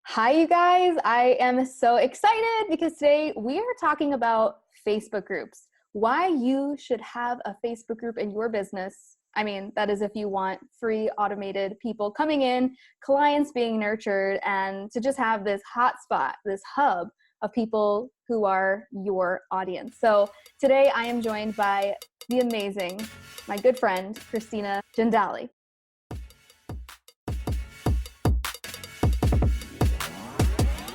Hi, you guys. I am so excited because today we are talking about Facebook groups. Why you should have a Facebook group in your business. I mean, that is if you want free automated people coming in, clients being nurtured, and to just have this hotspot, this hub of people who are your audience. So today I am joined by the amazing, my good friend, Christina Jindali.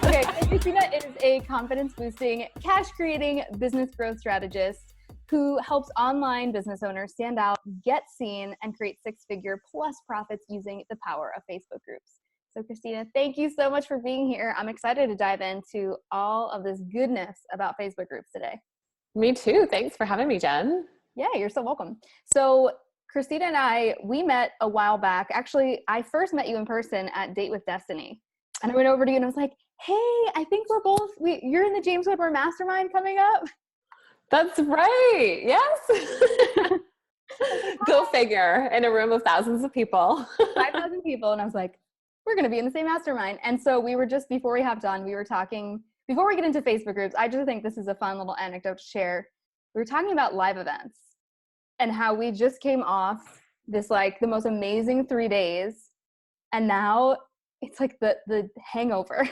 Okay, so Christina is a confidence-boosting, cash-creating business growth strategist who helps online business owners stand out, get seen, and create six-figure plus profits using the power of Facebook groups. So Christina, thank you so much for being here. I'm excited to dive into all of this goodness about Facebook groups today. Me too. Thanks for having me, Jen. Yeah, you're so welcome. So Christina and we met a while back. Actually, I first met you in person at Date with Destiny. And I went over to you and I was like, hey, I think you're in the James Woodward Mastermind coming up. That's right. Yes. Go figure, in a room of thousands of people. 5,000 people. And I was like, we're going to be in the same mastermind. And so we were just, before we hopped on, we were talking, before we get into Facebook groups, I just think this is a fun little anecdote to share. We were talking about live events and how we just came off this, like, the most amazing 3 days. And now it's like the hangover,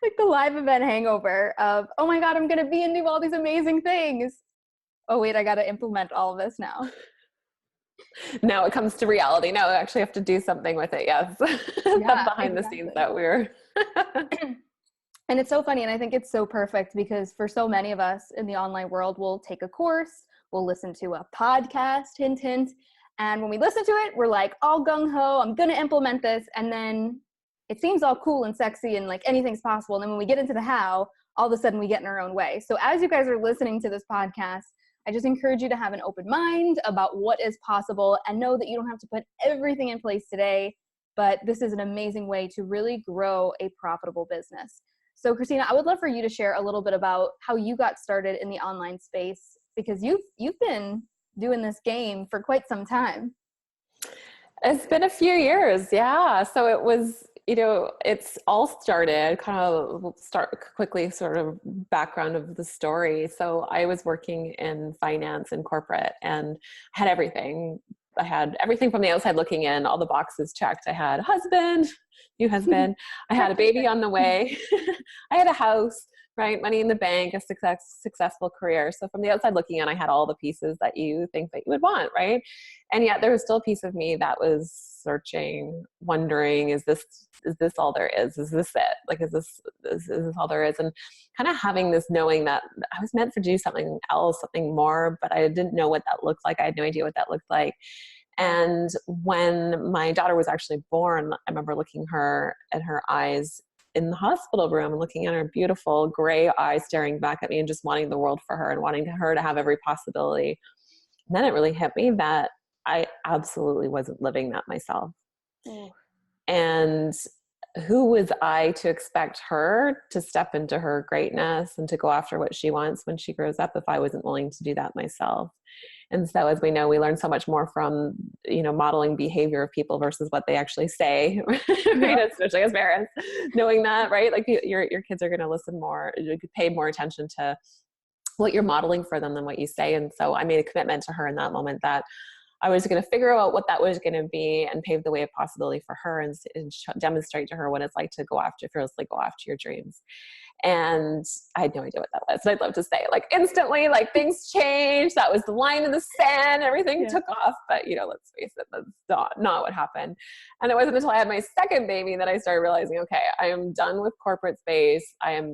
like the live event hangover of, oh my God, I'm going to be and do all these amazing things. Oh wait, I got to implement all of this now. Now it comes to reality. Now I actually have to do something with it. Yes. Yeah, behind the scenes that we're. And it's so funny. And I think it's so perfect because for so many of us in the online world, we'll take a course, we'll listen to a podcast, hint, hint. And when we listen to it, we're like all gung ho, I'm going to implement this. And then it seems all cool and sexy and like anything's possible. And then when we get into the how, all of a sudden we get in our own way. So as you guys are listening to this podcast, I just encourage you to have an open mind about what is possible and know that you don't have to put everything in place today, but this is an amazing way to really grow a profitable business. So Christina, I would love for you to share a little bit about how you got started in the online space, because you've been doing this game for quite some time. It's been a few years. Yeah. So it was, it's all started quickly, sort of background of the story. So I was working in finance and corporate and had everything. I had everything from the outside looking in, all the boxes checked. I had a husband, new husband. I had a baby on the way. I had a house, right? Money in the bank, a successful career. So from the outside looking in, I had all the pieces that you think that you would want, right? And yet there was still a piece of me that was searching, wondering, is this all there is? Is this it? Like, is this all there is? And kind of having this knowing that I was meant to do something else, something more, but I didn't know what that looked like. I had no idea what that looked like. And when my daughter was actually born, I remember looking her at her eyes in the hospital room and looking at her beautiful gray eyes staring back at me and just wanting the world for her and wanting her to have every possibility. And then it really hit me that I absolutely wasn't living that myself. Oh. And who was I to expect her to step into her greatness and to go after what she wants when she grows up if I wasn't willing to do that myself? And so, as we know, we learn so much more from, modeling behavior of people versus what they actually say, right? Yep. Especially as parents, knowing that, right? Like your kids are going to listen more, pay more attention to what you're modeling for them than what you say. And so I made a commitment to her in that moment that I was going to figure out what that was going to be and pave the way of possibility for her and demonstrate to her what it's like to fearlessly go after your dreams. And I had no idea what that was. And I'd love to say, like, instantly, like, things changed. That was the line in the sand. Everything took off. But, let's face it, that's not what happened. And it wasn't until I had my second baby that I started realizing, okay, I am done with corporate space. I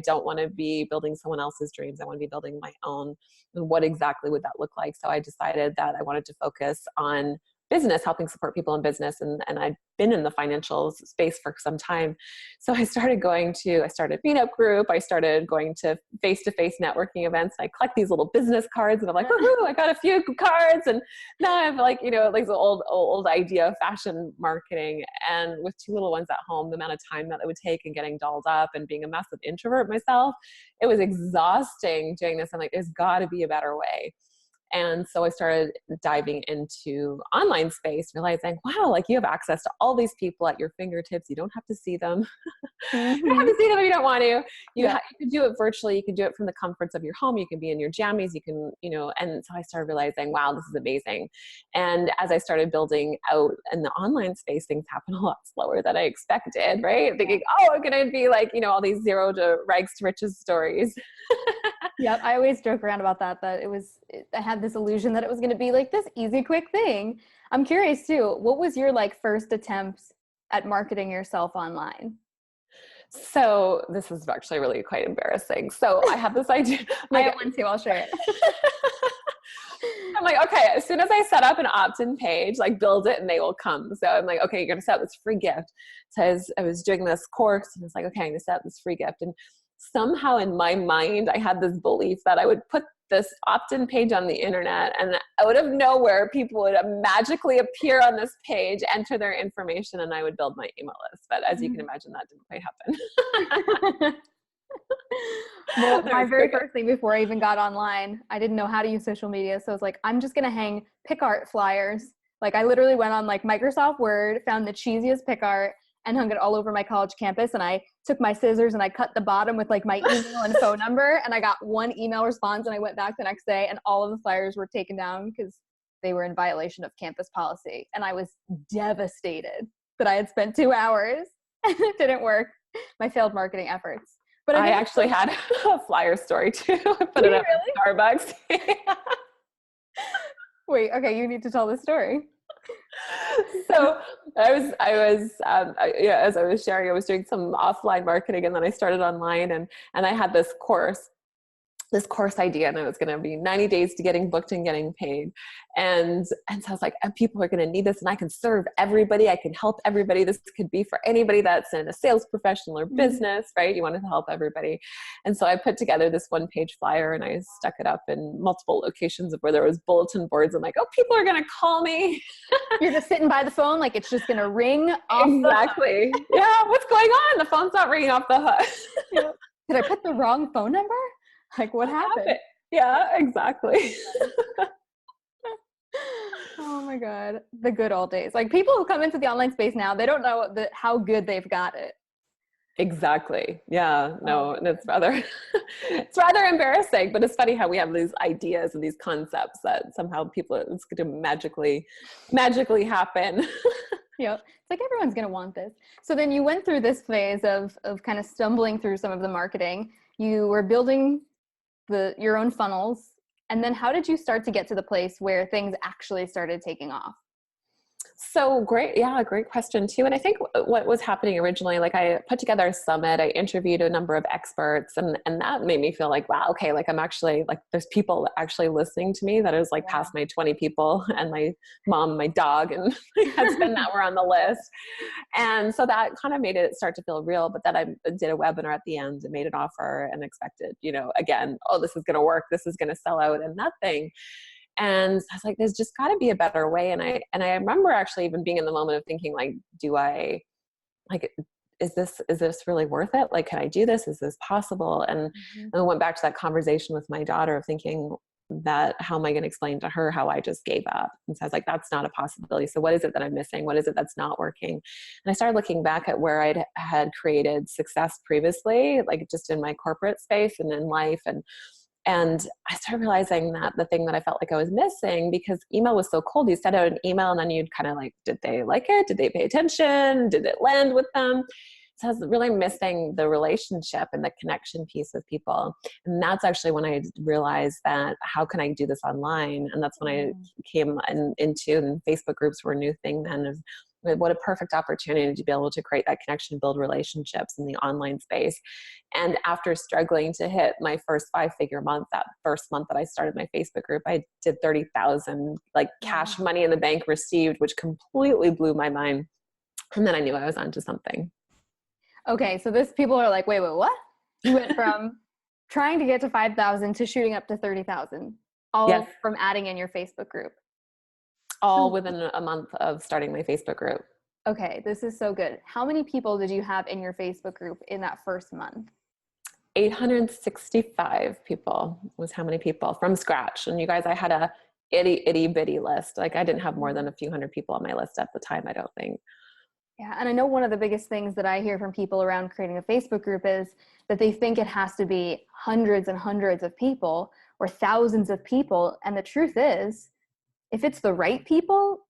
don't want to be building someone else's dreams. I want to be building my own. And what exactly would that look like? So I decided that I wanted to focus on business, helping support people in business. And I'd been in the financial space for some time. So I started meetup group. I started going to face-to-face networking events. I collect these little business cards and I'm like, woohoo, I got a few cards. And now I have like the old idea of fashion marketing. And with two little ones at home, the amount of time that it would take and getting dolled up and being a massive introvert myself, it was exhausting doing this. I'm like, there's gotta be a better way. And so I started diving into online space, realizing, wow, like you have access to all these people at your fingertips. You don't have to see them. You don't have Mm-hmm. to see them if you don't want to. You, Yeah. you can do it virtually. You can do it from the comforts of your home. You can be in your jammies. You can, and so I started realizing, wow, this is amazing. And as I started building out in the online space, things happen a lot slower than I expected, right? Thinking, oh, I'm going to be like, all these zero to rags to riches stories. Yep, I always joke around about that I had this illusion that it was going to be like this easy, quick thing. I'm curious too, what was your like first attempt at marketing yourself online? So this is actually really quite embarrassing. So I have this idea. I have one too, I'll share it. I'm like, okay, as soon as I set up an opt-in page, like build it and they will come. So I'm like, okay, you're going to set up this free gift. So I was doing this course and it's like, okay, I'm going to set up this free gift. And somehow in my mind, I had this belief that I would put this opt-in page on the internet and out of nowhere, people would magically appear on this page, enter their information, and I would build my email list. But as you can imagine, that didn't quite happen. Well, my very first thing before I even got online, I didn't know how to use social media. So I was like, I'm just going to hang pick art flyers. Like I literally went on like Microsoft Word, found the cheesiest pick art and hung it all over my college campus. And I took my scissors and I cut the bottom with like my email and phone number. And I got one email response and I went back the next day and all of the flyers were taken down because they were in violation of campus policy. And I was devastated that I had spent 2 hours and it didn't work. My failed marketing efforts. But I actually had a flyer story too. I put it up at Starbucks. Wait, okay, you need to tell the story. So as I was sharing, I was doing some offline marketing and then I started online and I had this course idea and it was going to be 90 days to getting booked and getting paid. And so I was like, and people are going to need this and I can serve everybody. I can help everybody. This could be for anybody that's in a sales professional or business, right? You wanted to help everybody. And so I put together this 1-page flyer and I stuck it up in multiple locations of where there was bulletin boards. I'm like, oh, people are going to call me. You're just sitting by the phone. Like it's just going to ring off. Exactly. Yeah. What's going on? The phone's not ringing off the hook. Yeah. Did I put the wrong phone number? Like what happened? Yeah, exactly. Oh my God. The good old days. Like people who come into the online space now, they don't know how good they've got it. Exactly. Yeah. No, and it's rather embarrassing, but it's funny how we have these ideas and these concepts that somehow it's going to magically happen. Yep. It's like everyone's going to want this. So then you went through this phase of kind of stumbling through some of the marketing. You were building your own funnels. And then how did you start to get to the place where things actually started taking off? So great. Yeah, great question too. And I think what was happening originally, like I put together a summit, I interviewed a number of experts and that made me feel like, wow, okay, like I'm actually like, there's people actually listening to me that is like past my 20 people and my mom, my dog, and my husband that were on the list. And so that kind of made it start to feel real. But then I did a webinar at the end and made an offer and expected, again, oh, this is going to work. This is going to sell out and nothing. And I was like, there's just got to be a better way. And I remember actually even being in the moment of thinking like, is this really worth it? Like, can I do this? Is this possible? And I went back to that conversation with my daughter of thinking that how am I going to explain to her how I just gave up? And so I was like, that's not a possibility. So what is it that I'm missing? What is it that's not working? And I started looking back at where I had created success previously, like just in my corporate space and in life. And I started realizing that the thing that I felt like I was missing, because email was so cold, you sent out an email and then you'd kind of like, did they like it? Did they pay attention? Did it land with them? So I was really missing the relationship and the connection piece with people. And that's actually when I realized that how can I do this online? And that's when I came into, and Facebook groups were a new thing then, of what a perfect opportunity to be able to create that connection, build relationships in the online space. And after struggling to hit my first 5-figure month, that first month that I started my Facebook group, I did 30,000 like cash money in the bank received, which completely blew my mind. And then I knew I was onto something. Okay. So people are like, wait, what? You went from trying to get to 5,000 to shooting up to 30,000, all from adding in your Facebook group. All within a month of starting my Facebook group. Okay, this is so good. How many people did you have in your Facebook group in that first month? 865 people was how many people from scratch. And you guys, I had a itty bitty list. Like I didn't have more than a few hundred people on my list at the time, I don't think. Yeah, and I know one of the biggest things that I hear from people around creating a Facebook group is that they think it has to be hundreds and hundreds of people or thousands of people. And the truth is, if it's the right people,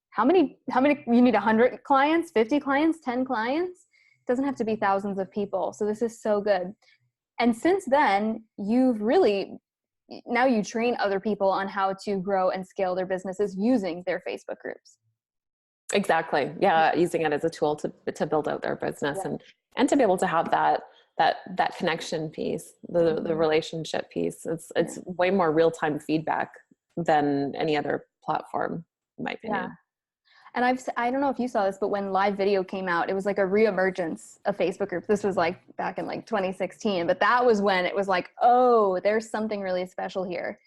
how many you need 100 clients, 50 clients, 10 clients? It doesn't have to be thousands of people. So this is so good. And since then, you've really, now you train other people on how to grow and scale their businesses using their Facebook groups. Exactly. Yeah. Using it as a tool to build out their business, and to be able to have that connection piece, the relationship piece. It's way more real-time feedback than any other platform, in my opinion. Yeah. And I don't know if you saw this, but when live video came out, it was like a reemergence of Facebook groups. This was like back in like 2016, but that was when it was like, oh, there's something really special here.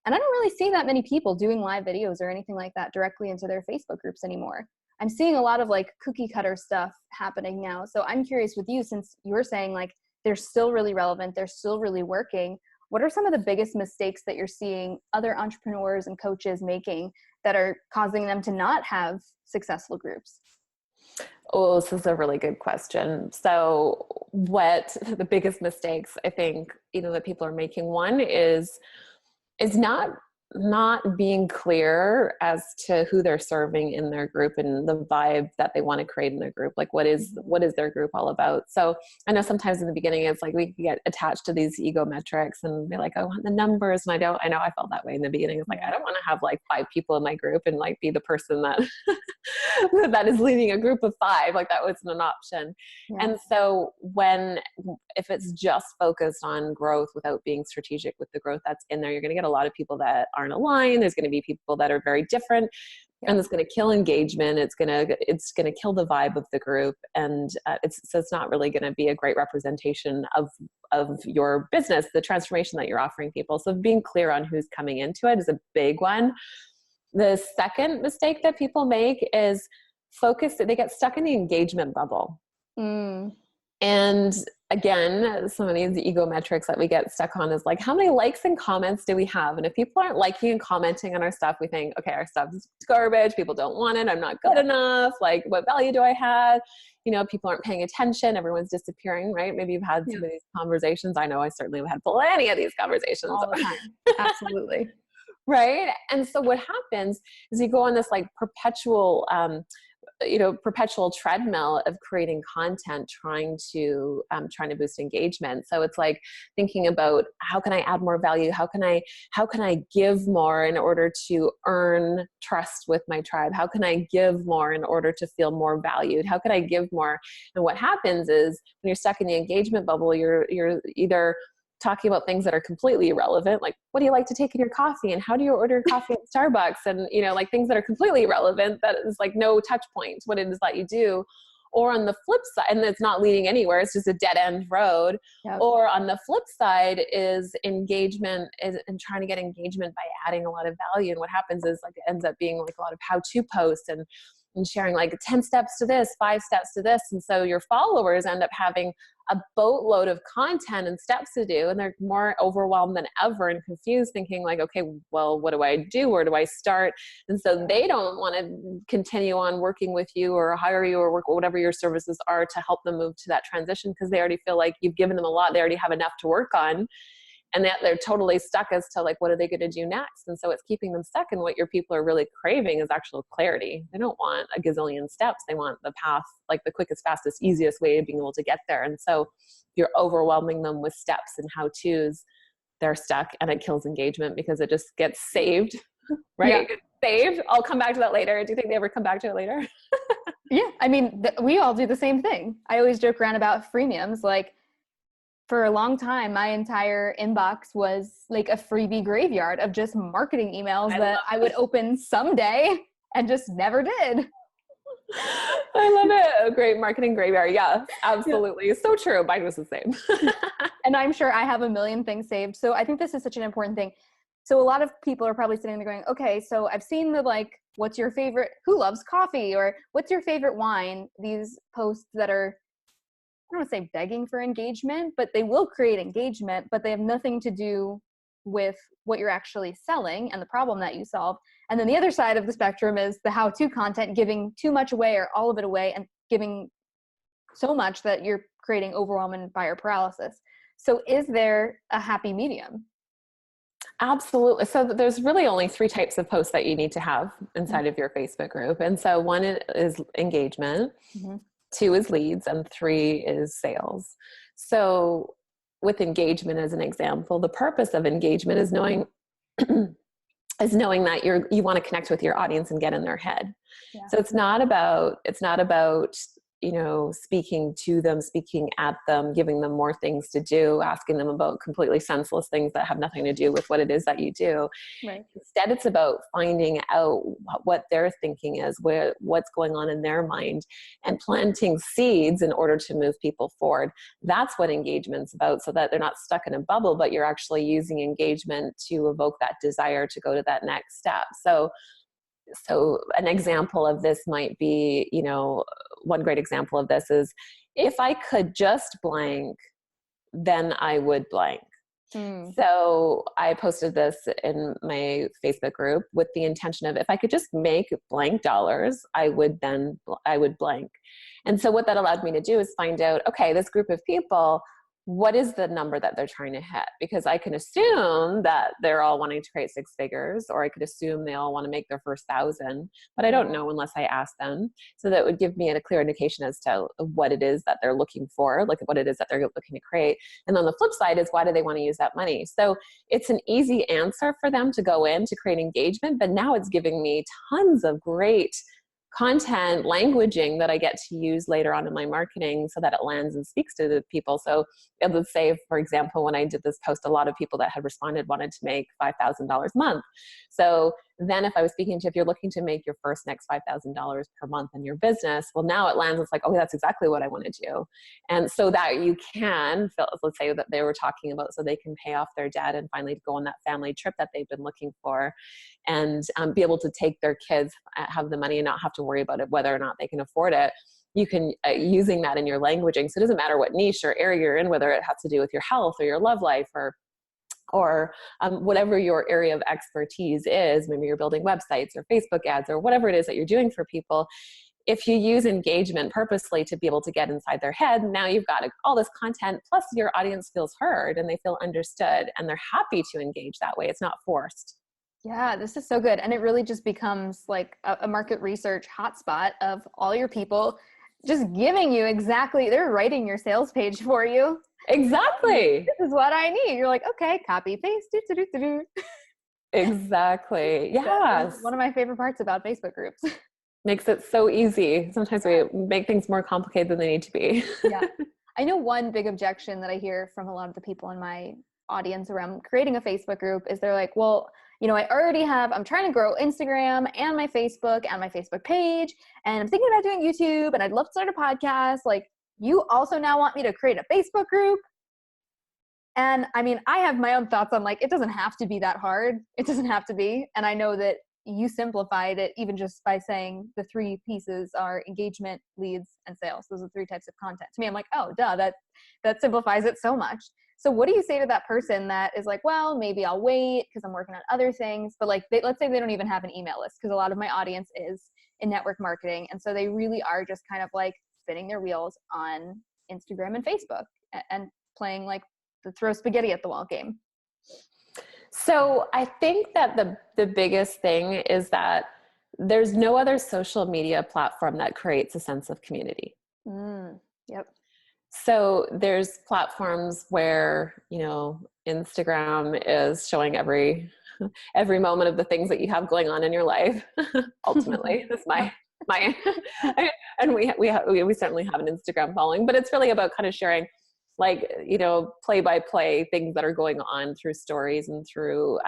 And I don't really see that many people doing live videos or anything like that directly into their Facebook groups anymore. I'm seeing a lot of like cookie cutter stuff happening now. So I'm curious with you, since you were saying like they're still really relevant, they're still really working. What are some of the biggest mistakes that you're seeing other entrepreneurs and coaches making that are causing them to not have successful groups? Oh, this is a really good question. So what the biggest mistakes I think, that people are making, one is not being clear as to who they're serving in their group and the vibe that they want to create in their group. Like what is their group all about? So I know sometimes in the beginning, it's like we get attached to these ego metrics and be like, I want the numbers. And I know I felt that way in the beginning. It's like, I don't want to have like 5 people in my group and like be the person that, that is leading a group of 5. Like that wasn't an option. Yeah. And so if it's just focused on growth without being strategic with the growth that's in there, you're going to get a lot of people that aren't aligned. There's going to be people that are very different, and it's going to kill engagement. It's going to kill the vibe of the group, and it's not really going to be a great representation of your business, the transformation that you're offering people. So being clear on who's coming into it is a big one. The second mistake that people make is they get stuck in the engagement bubble. And again, some of these ego metrics that we get stuck on is like, how many likes and comments do we have? And if people aren't liking and commenting on our stuff, we think, okay, our stuff is garbage. People don't want it. I'm not good enough. Like, what value do I have? People aren't paying attention. Everyone's disappearing, right? Maybe you've had some of these conversations. I know I certainly have had plenty of these conversations. All the time. Absolutely. Right. And so what happens is you go on this like perpetual treadmill of creating content, trying to boost engagement. So it's like thinking about, how can I add more value? How can I give more in order to earn trust with my tribe? How can I give more in order to feel more valued? How can I give more? And what happens is when you're stuck in the engagement bubble, you're either talking about things that are completely irrelevant, like what do you like to take in your coffee and how do you order coffee at Starbucks, and like things that are completely irrelevant, that is like no touch point what it is that you do. Or on the flip side, and it's not leading anywhere, it's just a dead end road. Yep. Or on the flip side is engagement, and trying to get engagement by adding a lot of value. And what happens is like it ends up being like a lot of how-to posts and sharing like 10 steps to this, 5 steps to this. And so your followers end up having a boatload of content and steps to do, and they're more overwhelmed than ever and confused, thinking like, okay, well, what do I do? Where do I start? And so they don't want to continue on working with you or hire you or work whatever your services are to help them move to that transition, because they already feel like you've given them a lot. They already have enough to work on. And that they're totally stuck as to like, what are they going to do next? And so it's keeping them stuck. And what your people are really craving is actual clarity. They don't want a gazillion steps. They want the path, like the quickest, fastest, easiest way of being able to get there. And so you're overwhelming them with steps and how-tos. They're stuck, and it kills engagement because it just gets saved, right? Yeah. Saved. I'll come back to that later. Do you think they ever come back to it later? Yeah. I mean, we all do the same thing. I always joke around about freemiums. Like, for a long time, my entire inbox was like a freebie graveyard of just marketing emails that I would open someday and just never did. I love it. A great marketing graveyard. Yeah, absolutely. Yeah. So true. Mine was the same. And I'm sure I have a million things saved. So I think this is such an important thing. So a lot of people are probably sitting there going, okay, so I've seen the like, what's your favorite, who loves coffee? Or what's your favorite wine? These posts that are don't want to say begging for engagement, but they will create engagement, but they have nothing to do with what you're actually selling and the problem that you solve. And then the other side of the spectrum is the how-to content, giving too much away or all of it away, and giving so much that you're creating overwhelming buyer paralysis. So is there a happy medium? Absolutely. So there's really only 3 types of posts that you need to have inside of your Facebook group. And so 1 is engagement, 2 is leads, and 3 is sales. So with engagement as an example, the purpose of engagement is knowing that you want to connect with your audience and get in their head. Yeah. So it's not about speaking to them, speaking at them, giving them more things to do, asking them about completely senseless things that have nothing to do with what it is that you do. Right. Instead, it's about finding out what their thinking is, what's going on in their mind, and planting seeds in order to move people forward. That's what engagement's about, so that they're not stuck in a bubble, but you're actually using engagement to evoke that desire to go to that next step. So an example of this might be, one great example of this is, if I could just blank, then I would blank. So I posted this in my Facebook group with the intention of, if I could just make blank dollars, I would blank. And so what that allowed me to do is find out, okay, this group of people, what is the number that they're trying to hit? Because I can assume that they're all wanting to create 6 figures, or I could assume they all want to make their first 1,000, but I don't know unless I ask them. So that would give me a clear indication as to what it is that they're looking for, like what it is that they're looking to create. And on the flip side is, why do they want to use that money? So it's an easy answer for them to go in to create engagement, but now it's giving me tons of great content, languaging that I get to use later on in my marketing, so that it lands and speaks to the people. So it would say, for example, when I did this post, a lot of people that had responded wanted to make $5,000 a month. So then if I was speaking to, if you're looking to make your first next $5,000 per month in your business, well, now it lands, it's like, oh, that's exactly what I want to do. And so that you can, let's say that they were talking about, so they can pay off their debt and finally go on that family trip that they've been looking for, and be able to take their kids, have the money and not have to worry about it, whether or not they can afford it. You can, using that in your languaging. So it doesn't matter what niche or area you're in, whether it has to do with your health or your love life, or whatever your area of expertise is. Maybe you're building websites or Facebook ads or whatever it is that you're doing for people. If you use engagement purposely to be able to get inside their head, now you've got all this content, plus your audience feels heard and they feel understood, and they're happy to engage that way. It's not forced. Yeah, this is so good. And it really just becomes like a market research hotspot of all your people just giving you exactly, they're writing your sales page for you. Exactly. This is what I need. You're like, okay, copy, paste, do. Exactly. Yes. One of my favorite parts about Facebook groups. Makes it so easy. Sometimes we make things more complicated than they need to be. Yeah. I know one big objection that I hear from a lot of the people in my audience around creating a Facebook group is they're like, well, I'm trying to grow Instagram and my Facebook page, and I'm thinking about doing YouTube, and I'd love to start a podcast. Like, you also now want me to create a Facebook group? And I mean, I have my own thoughts on, like, it doesn't have to be that hard. It doesn't have to be. And I know that you simplified it even just by saying the 3 pieces are engagement, leads, and sales. Those are 3 types of content. To me, I'm like, oh, duh, that simplifies it so much. So what do you say to that person that is like, well, maybe I'll wait because I'm working on other things, but like, let's say they don't even have an email list, because a lot of my audience is in network marketing. And so they really are just kind of like spinning their wheels on Instagram and Facebook and playing like the throw spaghetti at the wall game. So I think that the biggest thing is that there's no other social media platform that creates a sense of community. Yep. So there's platforms where, Instagram is showing every moment of the things that you have going on in your life. Ultimately, that's my and we certainly have an Instagram following, but it's really about kind of sharing, like, play by play things that are going on through stories and through,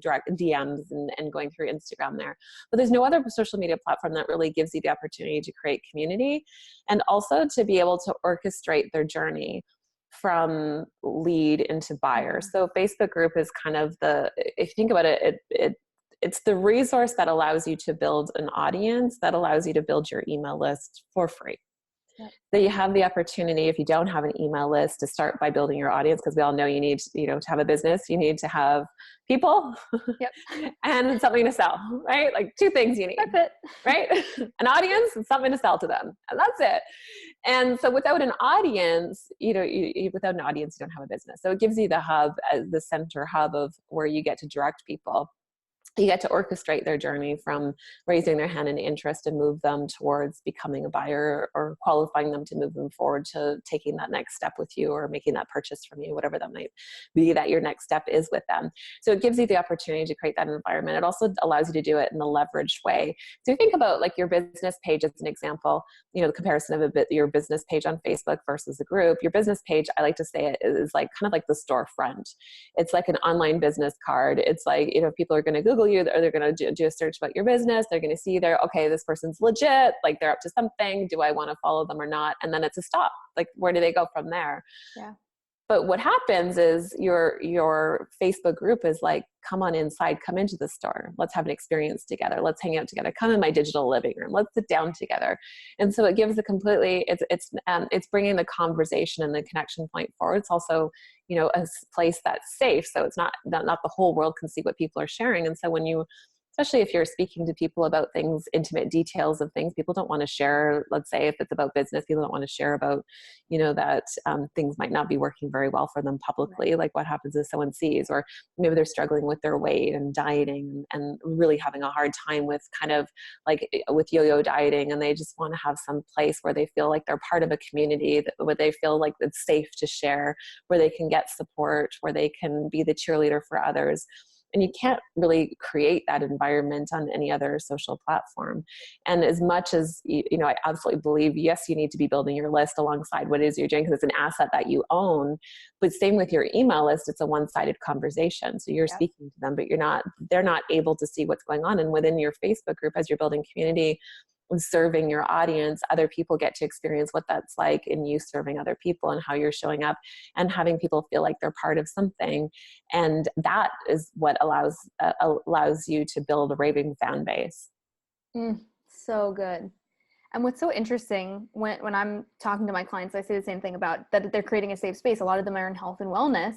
direct DMs and going through Instagram there. But there's no other social media platform that really gives you the opportunity to create community, and also to be able to orchestrate their journey from lead into buyer. So Facebook group is kind of if you think about it, it's the resource that allows you to build an audience, that allows you to build your email list for free. Yep. that you have the opportunity, if you don't have an email list, to start by building your audience, because we all know you need, to have a business, you need to have people Yep. and something to sell, right? Like two things you need, That's it. right? An audience and something to sell to them. And that's it. And so without an audience, without an audience, you don't have a business. So it gives you the hub, as the center hub of where you get to direct people. You get to orchestrate their journey from raising their hand and interest and move them towards becoming a buyer, or qualifying them to move them forward to taking that next step with you, or making that purchase from you, whatever that might be that your next step is with them. So it gives you the opportunity to create that environment. It also allows you to do it in a leveraged way. So you think about like your business page as an example, the comparison of your business page on Facebook versus a group. Your business page, I like to say it is like kind of like the storefront. It's like an online business card. It's like, if people are going to Google you, or they're going to do a search about your business, they're going to see there, okay, this person's legit, like they're up to something. Do I want to follow them or not? And then it's a stop. Like, where do they go from there? Yeah. But what happens is your Facebook group is like, come on inside, come into the store. Let's have an experience together. Let's hang out together. Come in my digital living room. Let's sit down together. And so it gives it's bringing the conversation and the connection point forward. It's also, a place that's safe. So it's not the whole world can see what people are sharing. And so especially if you're speaking to people about things, intimate details of things, people don't want to share. Let's say if it's about business, people don't want to share about, that things might not be working very well for them publicly. Like what happens if someone sees, or maybe they're struggling with their weight and dieting and really having a hard time with kind of like with yo-yo dieting. And they just want to have some place where they feel like they're part of a community, where they feel like it's safe to share, where they can get support, where they can be the cheerleader for others. And you can't really create that environment on any other social platform. And as much as, I absolutely believe, yes, you need to be building your list alongside what it is you're doing, because it's an asset that you own. But same with your email list, it's a one-sided conversation. So you're speaking to them, but they're not able to see what's going on. And within your Facebook group, as you're building community, serving your audience, other people get to experience what that's like in you serving other people, and how you're showing up and having people feel like they're part of something. And that is what allows you to build a raving fan base. So good. And what's so interesting when I'm talking to my clients, I say the same thing about that they're creating a safe space. A lot of them are in health and wellness,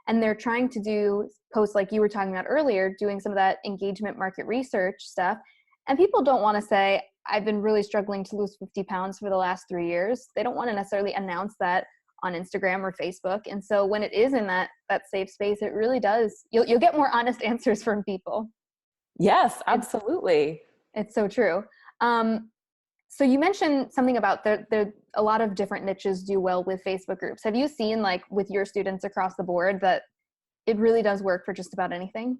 and they're trying to do posts like you were talking about earlier, doing some of that engagement market research stuff. And people don't want to say, I've been really struggling to lose 50 pounds for the last 3 years. They don't want to necessarily announce that on Instagram or Facebook. And so when it is in that safe space, it really does. You'll get more honest answers from people. Yes, absolutely. It's so true. So you mentioned something about there a lot of different niches do well with Facebook groups. Have you seen, like with your students across the board, that it really does work for just about anything?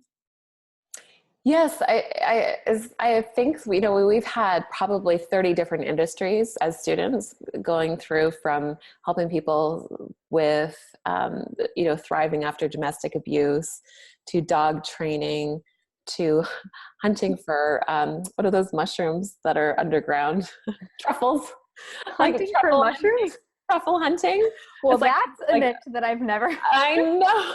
Yes, I think we've had probably 30 different industries as students, going through from helping people with thriving after domestic abuse, to dog training, to hunting for what are those mushrooms that are underground? Truffles. Hunting for mushrooms? Truffle hunting. Well, that's a niche that I've never. I know.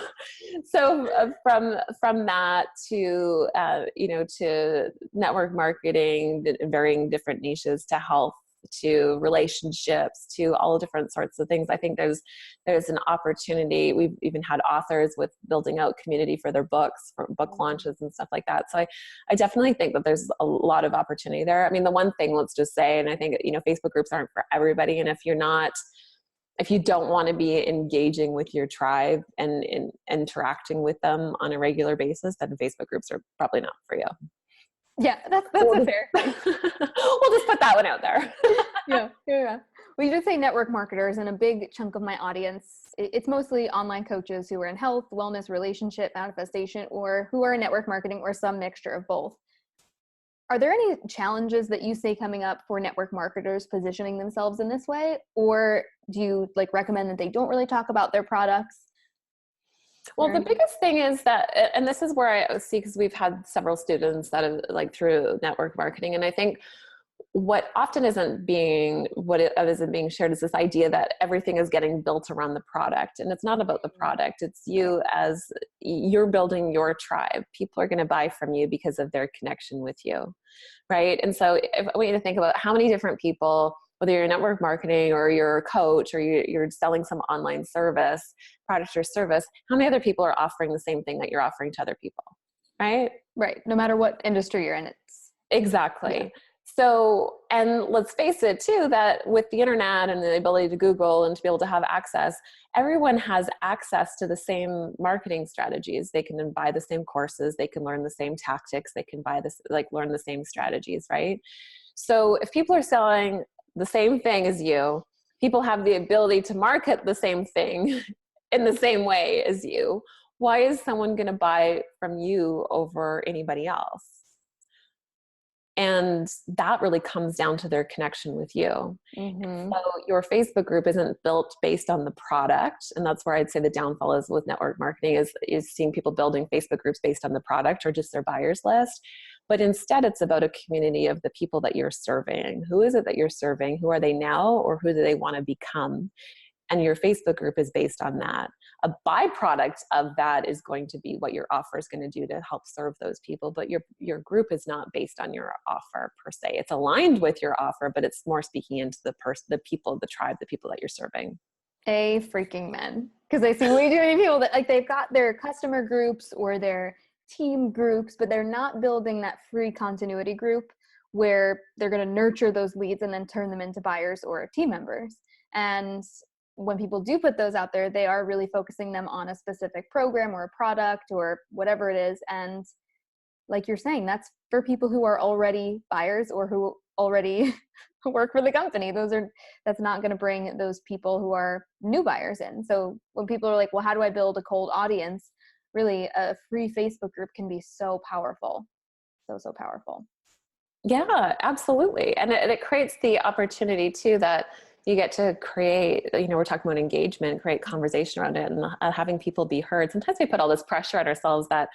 So from that to to network marketing, varying different niches, to health, to relationships, to all different sorts of things. I think there's an opportunity. We've even had authors with building out community for their books, for book launches and stuff like that. So I definitely think that there's a lot of opportunity there. I mean, the one thing, let's just say, and I think, Facebook groups aren't for everybody. And if you don't want to be engaging with your tribe and interacting with them on a regular basis, then Facebook groups are probably not for you. Yeah, that's a fair thing. We'll just put that one out there. Yeah. Well, you did say network marketers, and a big chunk of my audience, it's mostly online coaches who are in health, wellness, relationship, manifestation, or who are in network marketing, or some mixture of both. Are there any challenges that you see coming up for network marketers positioning themselves in this way? Or do you recommend that they don't really talk about their products? Well, the biggest thing is that, and this is where I see, because we've had several students that have through network marketing. And I think what often isn't being shared is this idea that everything is getting built around the product. And it's not about the product. It's you, as you're building your tribe. People are going to buy from you because of their connection with you. Right. And so I want you to think about how many different people whether you're network marketing or you're a coach or you're selling some online service, product or service, how many other people are offering the same thing that you're offering to other people, right? Right. No matter what industry you're in, it's Exactly. yeah. So, and let's face it too, that with the internet and the ability to Google and to be able to have access, everyone has access to the same marketing strategies. They can buy the same courses, they can learn the same tactics, they can buy this, like learn the same strategies, right? So if people are selling the same thing as you, people have the ability to market the same thing in the same way as you. Why is someone going to buy from you over anybody else? And that really comes down to their connection with you. Mm-hmm. So your Facebook group isn't built based on the product. And that's where I'd say the downfall is with network marketing is seeing people building Facebook groups based on the product or just their buyers list. But instead, it's about a community of the people that you're serving. Who is it that you're serving? Who are they now, or who do they want to become? And your Facebook group is based on that. A byproduct of that is going to be what your offer is going to do to help serve those people. But your group is not based on your offer per se. It's aligned with your offer, but it's more speaking into the people, the tribe, the people that you're serving. A freaking men. Because I see way too many people that like they've got their customer groups or their team groups, but they're not building that free continuity group where they're going to nurture those leads and then turn them into buyers or team members. And when people do put those out there, they are really focusing them on a specific program or a product or whatever it is. And like you're saying, that's for people who are already buyers or who already work for the company. That's not going to bring those people who are new buyers in. So when people are like, well, how do I build a cold audience? Really, a free Facebook group can be so powerful. So powerful. Yeah, absolutely. And it creates the opportunity too that you get to create, we're talking about engagement, create conversation around it and having people be heard. Sometimes we put all this pressure on ourselves that,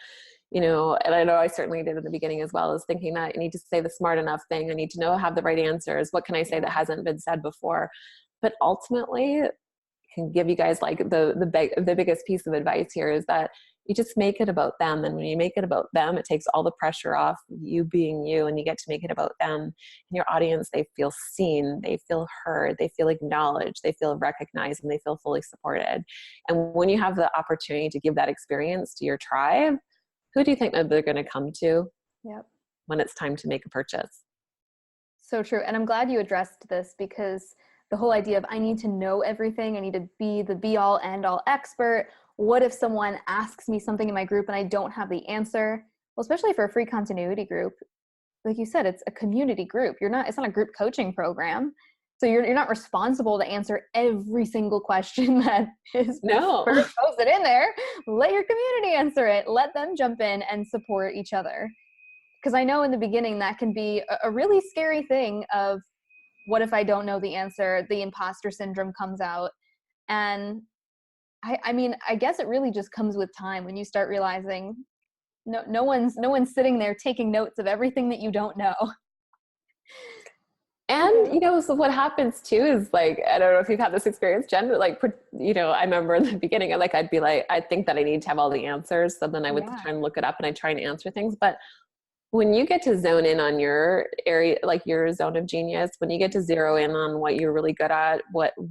and I know I certainly did in the beginning as well, as thinking that I need to say the smart enough thing. I need to have the right answers. What can I say that hasn't been said before? But ultimately, I can give you guys like the biggest piece of advice here is that you just make it about them. And when you make it about them, it takes all the pressure off you being you, and you get to make it about them. And your audience, they feel seen, they feel heard, they feel acknowledged, they feel recognized, and they feel fully supported. And when you have the opportunity to give that experience to your tribe, who do you think that they're going to come to when it's time to make a purchase? So true. And I'm glad you addressed this because the whole idea of I need to know everything, I need to be the be all end all expert. What if someone asks me something in my group and I don't have the answer? Well, especially for a free continuity group, like you said, it's a community group. It's not a group coaching program. So you're not responsible to answer every single question that is first posted in there. Let your community answer it. Let them jump in and support each other. Because I know in the beginning that can be a really scary thing of what if I don't know the answer? The imposter syndrome comes out. And I mean, I guess it really just comes with time when you start realizing no one's sitting there taking notes of everything that you don't know. And, so what happens too is like, I don't know if you've had this experience, Jen, but like, I remember in the beginning, I'd be like, I think that I need to have all the answers. So then I would try and look it up and I'd try and answer things. But when you get to zone in on your area, like your zone of genius, when you get to zero in on what you're really good at,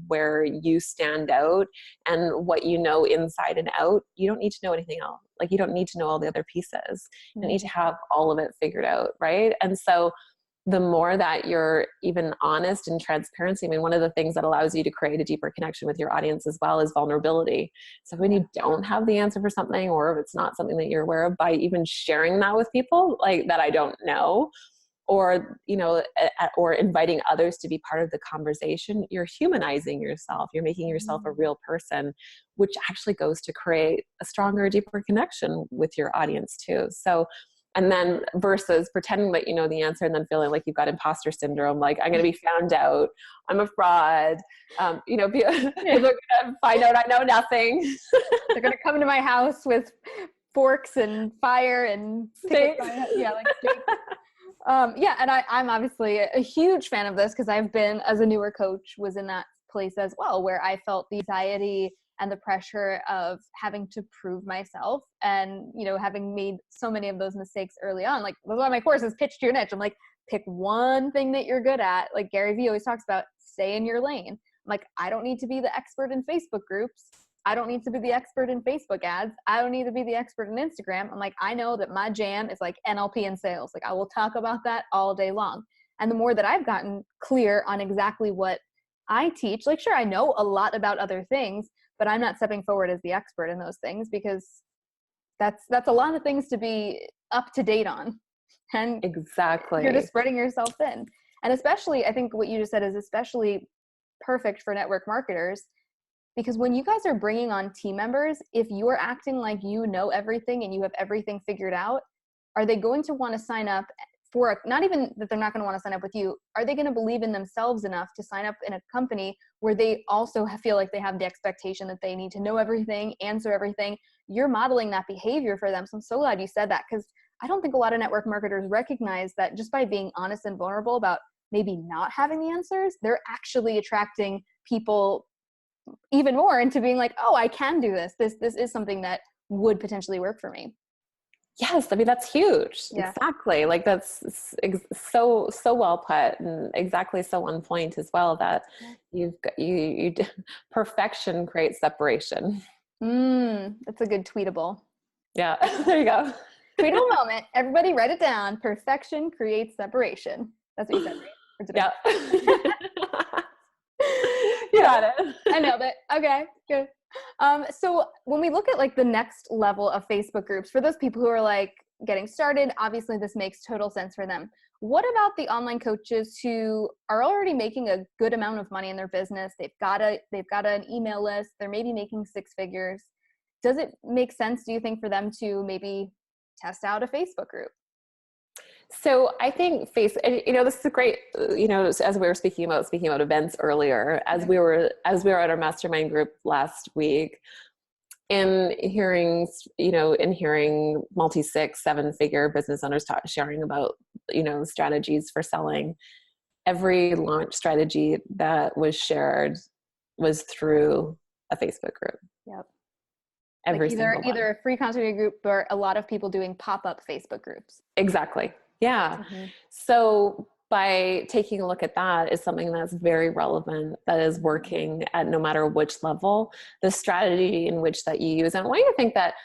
where you stand out and what you know inside and out, you don't need to know anything else. Like you don't need to know all the other pieces. You need to have all of it figured out. Right. And so the more that you're even honest and transparency, I mean, one of the things that allows you to create a deeper connection with your audience as well is vulnerability. So when you don't have the answer for something, or if it's not something that you're aware of, by even sharing that with people like that I don't know, or, or inviting others to be part of the conversation, you're humanizing yourself. You're making yourself a real person, which actually goes to create a stronger, deeper connection with your audience too. So, and then versus pretending that you know the answer and then feeling like you've got imposter syndrome, like I'm going to be found out, I'm a fraud, people are going to find out I know nothing. They're going to come to my house with forks and fire and steaks. Steaks. And I'm obviously a huge fan of this because I've been, as a newer coach, was in that place as well, where I felt the anxiety and the pressure of having to prove myself and, having made so many of those mistakes early on. Like, one of my courses, pitch to your niche. I'm like, pick one thing that you're good at. Like Gary Vee always talks about, stay in your lane. I'm like, I don't need to be the expert in Facebook groups. I don't need to be the expert in Facebook ads. I don't need to be the expert in Instagram. I'm like, I know that my jam is like NLP and sales. Like I will talk about that all day long. And the more that I've gotten clear on exactly what I teach, like, sure, I know a lot about other things, but I'm not stepping forward as the expert in those things, because that's a lot of things to be up to date on. And Exactly. you're just spreading yourself thin. And especially, I think what you just said is especially perfect for network marketers, because when you guys are bringing on team members, if you're acting like you know everything and you have everything figured out, are they going to want to sign up for not even that they're not going to want to sign up with you, are they going to believe in themselves enough to sign up in a company where they also feel like they have the expectation that they need to know everything, answer everything? You're modeling that behavior for them. So I'm so glad you said that, because I don't think a lot of network marketers recognize that just by being honest and vulnerable about maybe not having the answers, they're actually attracting people even more into being like, oh, I can do this. This is something that would potentially work for me. Yes, I mean, that's huge. Yeah. Exactly. Like that's so well put, and exactly so on point as well, that you've got, perfection creates separation. That's a good tweetable. Yeah, there you go. Tweetable moment. Everybody write it down. Perfection creates separation. That's what you said, right? Or did Yeah. You got it. I nailed it. Okay, good. So when we look at like the next level of Facebook groups, for those people who are like getting started, obviously this makes total sense for them. What about the online coaches who are already making a good amount of money in their business? They've got an email list. They're maybe making six figures. Does it make sense, do you think, for them to maybe test out a Facebook group? So I think this is a great, as we were speaking about events earlier, as we were at our mastermind group last week, in hearing multi 6, 7-figure business owners sharing about, strategies for selling. Every launch strategy that was shared was through a Facebook group. Yep. Every like single one. Either a free continuity group or a lot of people doing pop-up Facebook groups. Exactly. Yeah. Mm-hmm. So by taking a look at that is something that's very relevant, that is working at no matter which level, the strategy in which that you use. And I want you to think that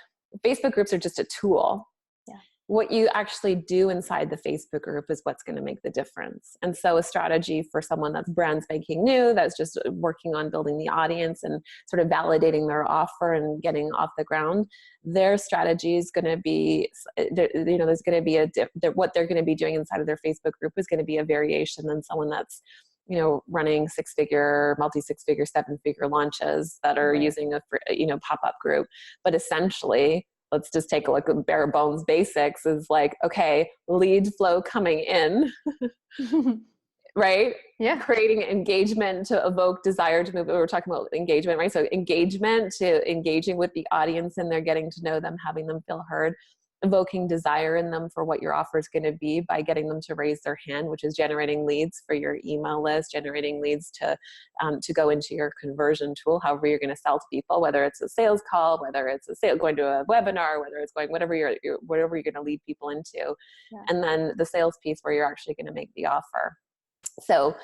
Facebook groups are just a tool. Yeah. What you actually do inside the Facebook group is what's going to make the difference. And so a strategy for someone that's brand spanking new, that's just working on building the audience and sort of validating their offer and getting off the ground, their strategy is going to be, there's going to be what they're going to be doing inside of their Facebook group is going to be a variation than someone that's, running 6-figure, multi 6-figure, 7-figure launches that are using a, pop-up group. But essentially, let's just take a look at bare bones basics is like, okay, lead flow coming in, right? Yeah. Creating engagement to evoke desire to move. We were talking about engagement, right? So engagement to engaging with the audience and they're getting to know them, having them feel heard, evoking desire in them for what your offer is going to be by getting them to raise their hand, which is generating leads for your email list, generating leads to go into your conversion tool, however you're going to sell to people, whether it's a sales call, whether it's going to a webinar, whether it's going, whatever you're going to lead people into. Yeah. And then the sales piece where you're actually going to make the offer. So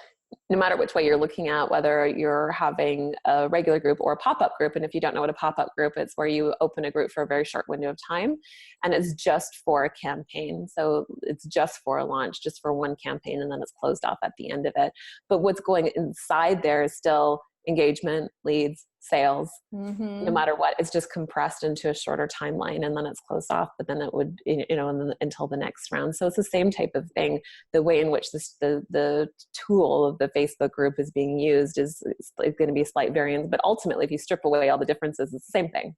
no matter which way you're looking at, whether you're having a regular group or a pop-up group, and if you don't know what a pop-up group is, where you open a group for a very short window of time, and it's just for a campaign. So it's just for a launch, just for one campaign, and then it's closed off at the end of it. But what's going inside there is still engagement, leads, sales, no matter what. It's just compressed into a shorter timeline, and then it's closed off, but then it would, until the next round. So it's the same type of thing. The way in which the tool of the Facebook group is being used is going to be a slight variance, but ultimately, if you strip away all the differences, it's the same thing.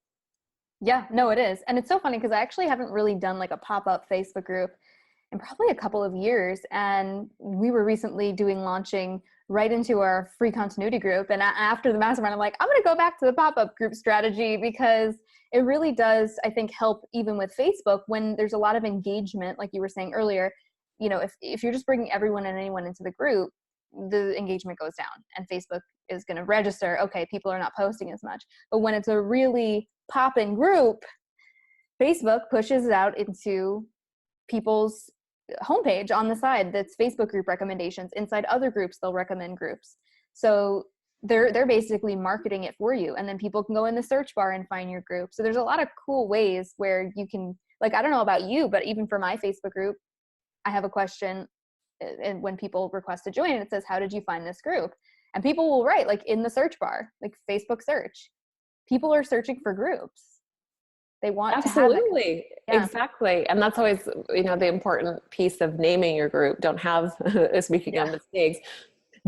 Yeah, no, it is. And it's so funny because I actually haven't really done like a pop-up Facebook group in probably a couple of years. And we were recently launching right into our free continuity group. And after the mastermind, I'm like, I'm going to go back to the pop-up group strategy because it really does, I think, help even with Facebook when there's a lot of engagement, like you were saying earlier. If you're just bringing everyone and anyone into the group, the engagement goes down and Facebook is going to register, okay, people are not posting as much. But when it's a really poppin' group, Facebook pushes it out into people's homepage on the side that's Facebook group recommendations. Inside other groups, they'll recommend groups. So they're basically marketing it for you, and then people can go in the search bar and find your group. So there's a lot of cool ways where you can, like, I don't know about you, but even for my Facebook group, I have a question, and when people request to join, it says, how did you find this group? And people will write, like, in the search bar, like Facebook search. People are searching for groups. They want Absolutely. to have Exactly. And that's always, the important piece of naming your group. Don't have, speaking of mistakes,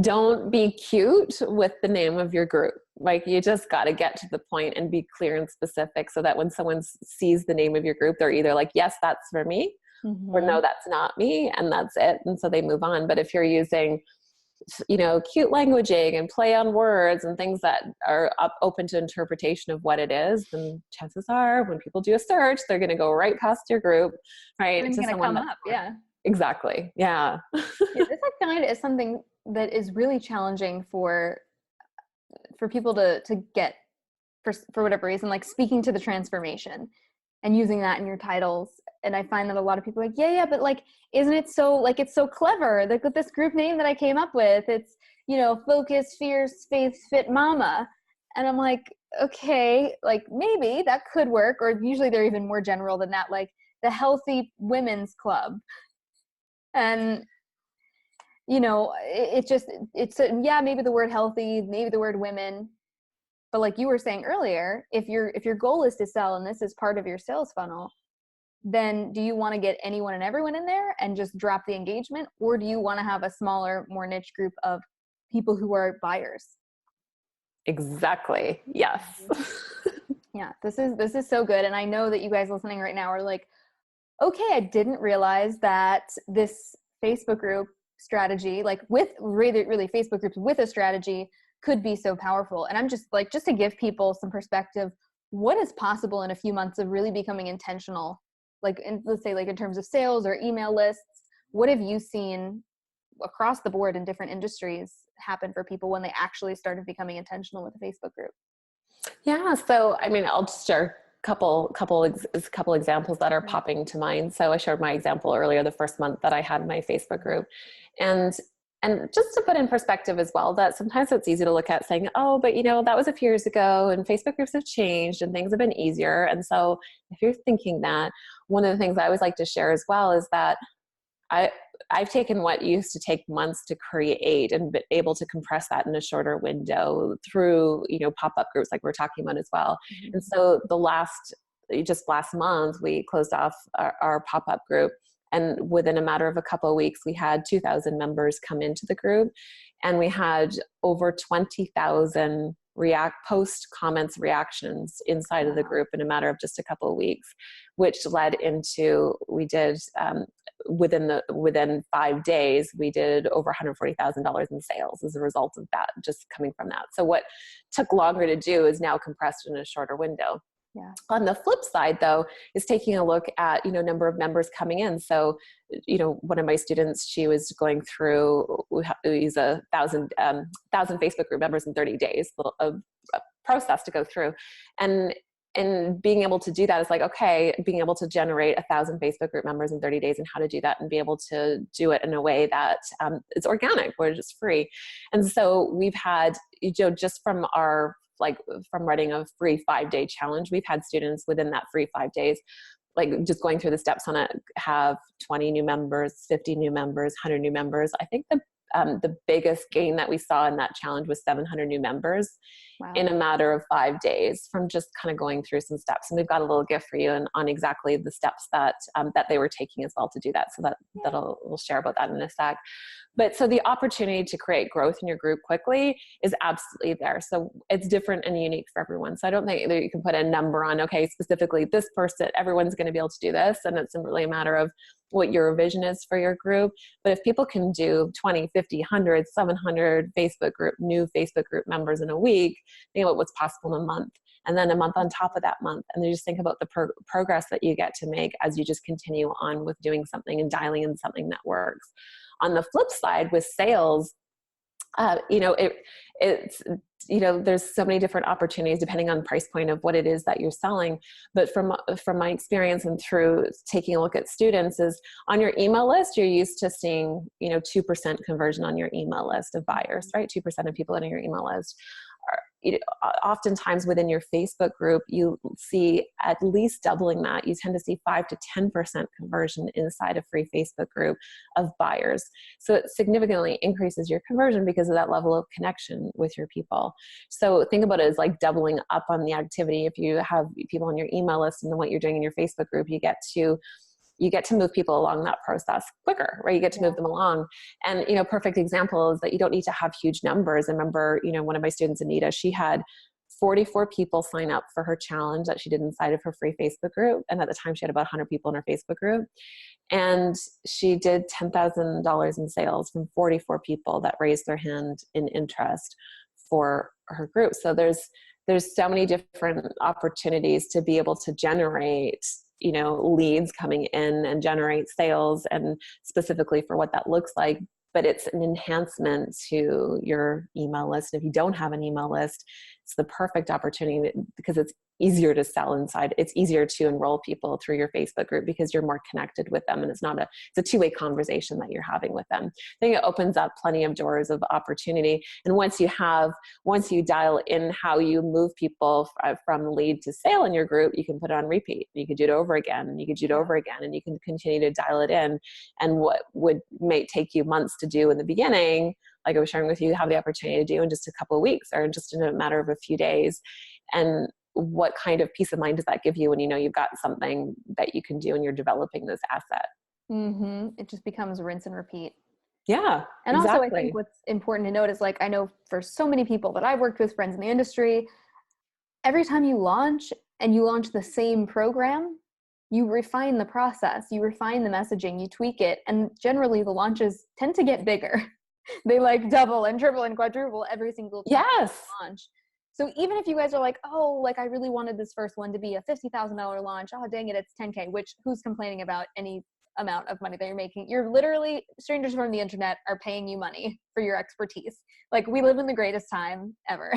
don't be cute with the name of your group. Like, you just got to get to the point and be clear and specific, so that when someone sees the name of your group, they're either like, yes, that's for me, or no, that's not me. And that's it. And so they move on. But if you're using, cute languaging and play on words and things that are open to interpretation of what it is, then chances are when people do a search, they're going to go right past your group, right? It's going to come up. Yeah. Exactly. Yeah. This I find is something that is really challenging for people to get, for whatever reason, like speaking to the transformation and using that in your titles. And I find that a lot of people are like, yeah, but like, isn't it so, like, it's so clever, like with this group name that I came up with, it's, focus, fierce, faith, fit mama. And I'm like, okay, like maybe that could work. Or usually they're even more general than that, like the healthy women's club. And maybe the word healthy, maybe the word women, but like you were saying earlier, if your goal is to sell and this is part of your sales funnel, then do you want to get anyone and everyone in there and just drop the engagement, or do you want to have a smaller, more niche group of people who are buyers? Exactly. Yes. Yeah, this is so good. And I know that you guys listening right now are like, okay, I didn't realize that this Facebook group strategy, like with really Facebook groups with a strategy, could be so powerful. And I'm just like, just to give people some perspective, what is possible in a few months of really becoming intentional, like let's say like in terms of sales or email lists. What have you seen across the board in different industries happen for people when they actually started becoming intentional with a Facebook group? Yeah. So, I'll just share couple examples that are popping to mind. So I shared my example earlier, the first month that I had my Facebook group, and just to put in perspective as well, that sometimes it's easy to look at saying, oh, but that was a few years ago and Facebook groups have changed and things have been easier. And so if you're thinking that, one of the things I always like to share as well is that I've taken what used to take months to create and been able to compress that in a shorter window through, pop-up groups like we're talking about as well. Mm-hmm. And so just last month, we closed off our pop-up group. And within a matter of a couple of weeks, we had 2,000 members come into the group, and we had over 20,000 post comments, reactions inside of the group in a matter of just a couple of weeks, which led into, we did, within 5 days, we did over $140,000 in sales as a result of that, just coming from that. So what took longer to do is now compressed in a shorter window. Yeah. On the flip side, though, is taking a look at, number of members coming in. So, one of my students, she was going through, we use 1,000 Facebook group members in 30 days, a process to go through. And being able to do that is like, okay, being able to generate 1,000 Facebook group members in 30 days and how to do that and be able to do it in a way that it's organic, where it's just free. And so we've had, just from running a free 5-day challenge, we've had students within that free 5 days, like just going through the steps on it, have 20 new members, 50 new members, 100 new members. I think the biggest gain that we saw in that challenge was 700 new members. Wow. In a matter of 5 days from just kind of going through some steps. And we've got a little gift for you on exactly the steps that they were taking as well to do that. So we'll share about that in a sec. But so the opportunity to create growth in your group quickly is absolutely there. So it's different and unique for everyone. So I don't think that you can put a number on, okay, specifically this person, everyone's going to be able to do this. And it's really a matter of what your vision is for your group. But if people can do 20, 50, 100, 700 new Facebook group members in a week, think about what's possible in a month, and then a month on top of that month. And then just think about the progress that you get to make as you just continue on with doing something and dialing in something that works. On the flip side with sales, It's, there's so many different opportunities depending on price point of what it is that you're selling. But from my experience and through taking a look at students, is on your email list, you're used to seeing, 2% conversion on your email list of buyers, right? 2% of people in your email list. Oftentimes within your Facebook group, you see at least doubling that. You tend to see 5 to 10% conversion inside a free Facebook group of buyers. So it significantly increases your conversion because of that level of connection with your people. So think about it as like doubling up on the activity. If you have people on your email list and then what you're doing in your Facebook group, you get to move people along that process quicker, right? You get to move them along. And, perfect example is that you don't need to have huge numbers. I remember, one of my students, Anita, she had 44 people sign up for her challenge that she did inside of her free Facebook group. And at the time she had about 100 people in her Facebook group. And she did $10,000 in sales from 44 people that raised their hand in interest for her group. So there's so many different opportunities to be able to generate leads coming in and generate sales, and specifically for what that looks like. But it's an enhancement to your email list. And if you don't have an email list, it's the perfect opportunity because it's easier to sell inside. It's easier to enroll people through your Facebook group because you're more connected with them, and it's a two-way conversation that you're having with them. I think it opens up plenty of doors of opportunity. And once you dial in how you move people from lead to sale in your group, you can put it on repeat. You could do it over again, and you could do it over again, and you can continue to dial it in. And what may take you months to do in the beginning, like I was sharing with you, have the opportunity to do in just a couple of weeks or just in a matter of a few days. And what kind of peace of mind does that give you when you've got something that you can do and you're developing this asset? Mm-hmm. It just becomes rinse and repeat. Yeah, and exactly. Also, I think what's important to note is, like, I know for so many people that I've worked with, friends in the industry, every time you launch the same program, you refine the process, you refine the messaging, you tweak it, and generally the launches tend to get bigger. They like double and triple and quadruple every single time launch. So even if you guys are like, oh, like I really wanted this first one to be a $50,000 launch, oh dang it, it's 10K, which who's complaining about any amount of money that you're making? You're literally, strangers from the internet are paying you money for your expertise. Like, we live in the greatest time ever,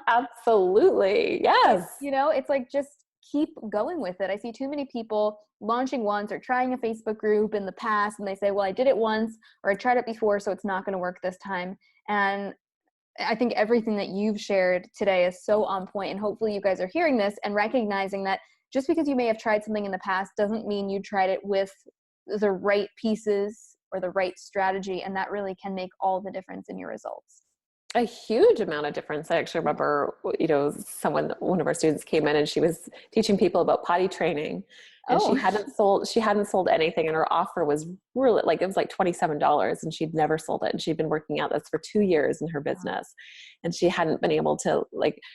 Absolutely. Yes. It's like, just keep going with it. I see too many people launching once or trying a Facebook group in the past, and they say, well, I did it once or I tried it before, so it's not going to work this time. And I think everything that you've shared today is so on point, and hopefully you guys are hearing this and recognizing that just because you may have tried something in the past doesn't mean you tried it with the right pieces or the right strategy, and that really can make all the difference in your results. A huge amount of difference. I actually remember, one of our students came in and she was teaching people about potty training, and she hadn't sold anything, and her offer was really it was like $27, and she'd never sold it. And she'd been working out this for 2 years in her business, and she hadn't been able to,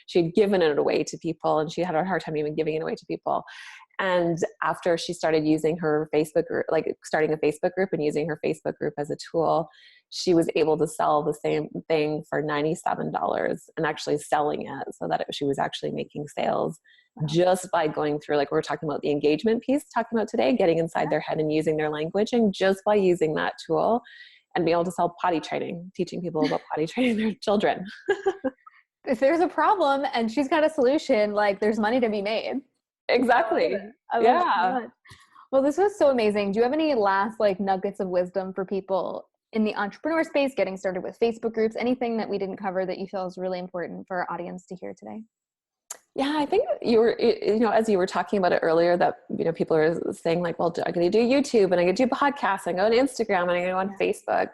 she'd given it away to people, and she had a hard time even giving it away to people. And after she started using her Facebook group, starting a Facebook group and using her Facebook group as a tool, she was able to sell the same thing for $97 and actually selling it so that she was actually making sales just by going through, like we were talking about the engagement piece, talking about today, getting inside their head and using their language, and just by using that tool and being able to sell potty training, teaching people about potty training their children. If there's a problem and she's got a solution, there's money to be made. Exactly. I love it so much. Well, this was so amazing. Do you have any last nuggets of wisdom for people in the entrepreneur space, getting started with Facebook groups, anything that we didn't cover that you feel is really important for our audience to hear today? Yeah, I think as you were talking about it earlier, that, people are saying well, I'm going to do YouTube, and I'm going to do podcasts, and go on Instagram, and I'm going to go on Facebook.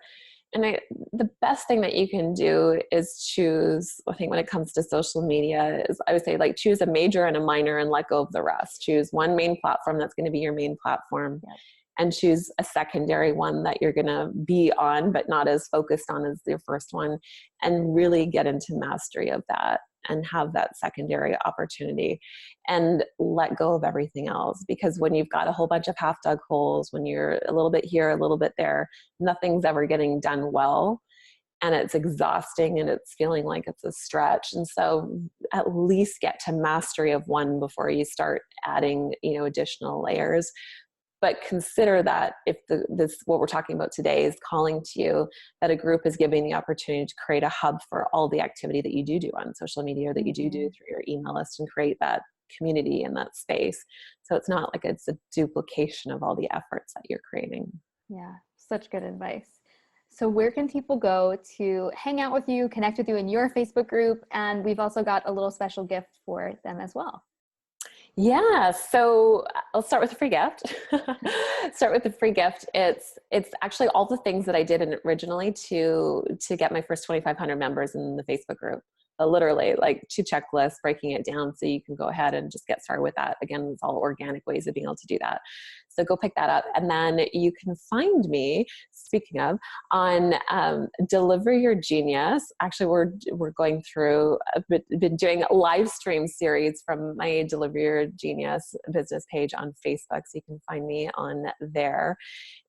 And the best thing that you can do is choose, I think when it comes to social media, is I would say choose a major and a minor and let go of the rest. Choose one main platform that's going to be your main platform. Yep. And choose a secondary one that you're going to be on, but not as focused on as your first one, and really get into mastery of that and have that secondary opportunity and let go of everything else. Because when you've got a whole bunch of half dug holes, when you're a little bit here, a little bit there, nothing's ever getting done well. And it's exhausting, and it's feeling like it's a stretch. And so at least get to mastery of one before you start adding, additional layers. but consider that if what we're talking about today is calling to you, that a group is giving the opportunity to create a hub for all the activity that you do on social media, or that you do through your email list, and create that community in that space. So it's not like it's a duplication of all the efforts that you're creating. Yeah, such good advice. So where can people go to hang out with you, connect with you in your Facebook group? And we've also got a little special gift for them as well. Yeah, so I'll start with the free gift. Start with the free gift. It's actually all the things that I did originally to get my first 2,500 members in the Facebook group. Literally, like 2 checklists, breaking it down so you can go ahead and just get started with that. Again, it's all organic ways of being able to do that. So go pick that up. And then you can find me, speaking of, on Deliver Your Genius. Actually, we're going through, been doing a live stream series from my Deliver Your Genius business page on Facebook. So you can find me on there.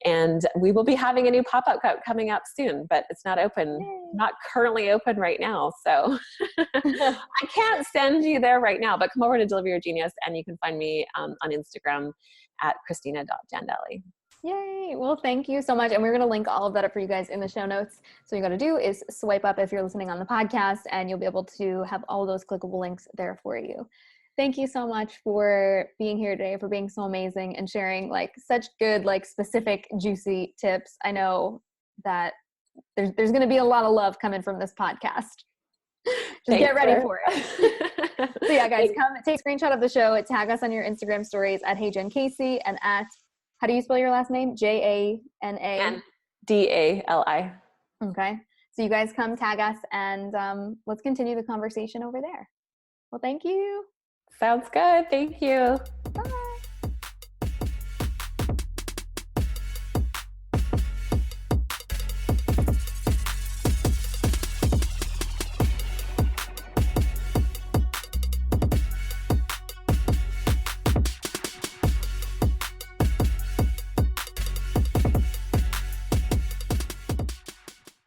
And we will be having a new pop-up coming up soon, but it's not open, not currently open right now. So I can't send you there right now, but come over to Deliver Your Genius, and you can find me on Instagram at Christina.Jandelli. Yay. Well, thank you so much. And we're going to link all of that up for you guys in the show notes. So you got to do is swipe up if you're listening on the podcast, and you'll be able to have all those clickable links there for you. Thank you so much for being here today, for being so amazing and sharing like such good, like specific, juicy tips. I know that there's going to be a lot of love coming from this podcast. Just get ready for it. So yeah, guys, come take a screenshot of the show. Tag us on your Instagram stories at HeyJenCasey and at, how do you spell your last name? JANA? DALI. Okay. So you guys come tag us, and let's continue the conversation over there. Well, thank you. Sounds good. Thank you.